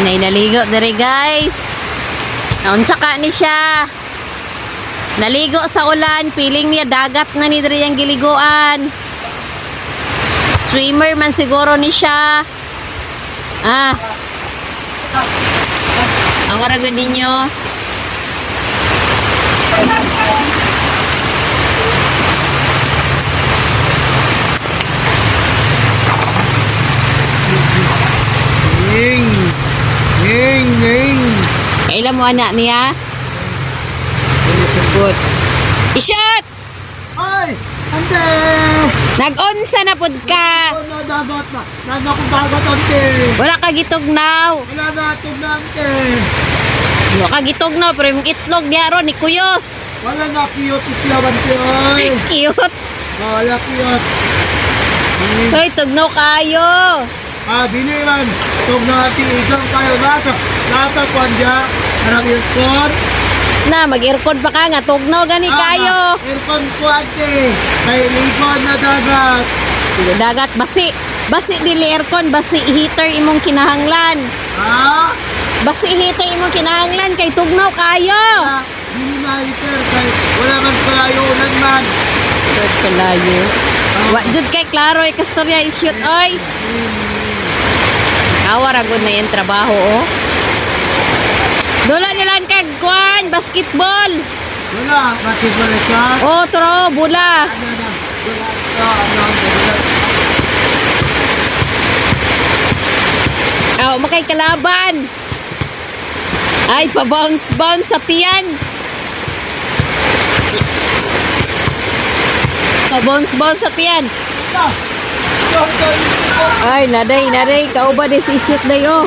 Nay naligo diri guys. Naunsa ka ni siya. Naligo sa ulan, piling niya dagat na ni diri ang giliguan. Swimmer man siguro ni siya. Ah. Ang waragod ninyo. Ning. Ning, ning. Kailan mo anak niya? Good. Ishot! Ay! Ante! Nag-unsa na pud ka. Ano dagat na? Nana ko dagat, ante. Wala ka gitugnaw. Wala na ito na, ante. Wala ka gitugnaw pero yung itlog niya ron ni Kuyos. Wala na cute itlog, ante. Ay! Cute. Wala cute. Hoy, tugnaw kayo. Dili man. Tog na ati isang kayo nasa kwandya. Harang aircon. Na, mag-aircon pa ka nga. Tugnaw gani kayo. Aircon ko, ante. Kay likod na dagat. Dagat, basi. Basi dili aircon. Basi heater imong kinahanglan. Ha? Basi heater imong kinahanglan. Kay tugnaw kayo. Dili na iter. Kay wala man kalayo ulan man. Third kalayo. Wa jud kay klaro ikastorya i-shoot oy. Awaragon na yung trabaho oh. Dula nilang kag kuan basketball. Wala. Basketball na siya. Oh, tro, bula. Oh, makay kalaban. Ay, pa-bounce-bounce sa tiyan. Pa-bounce-bounce sa tiyan. Ay, naday. Kauba des isip na yo.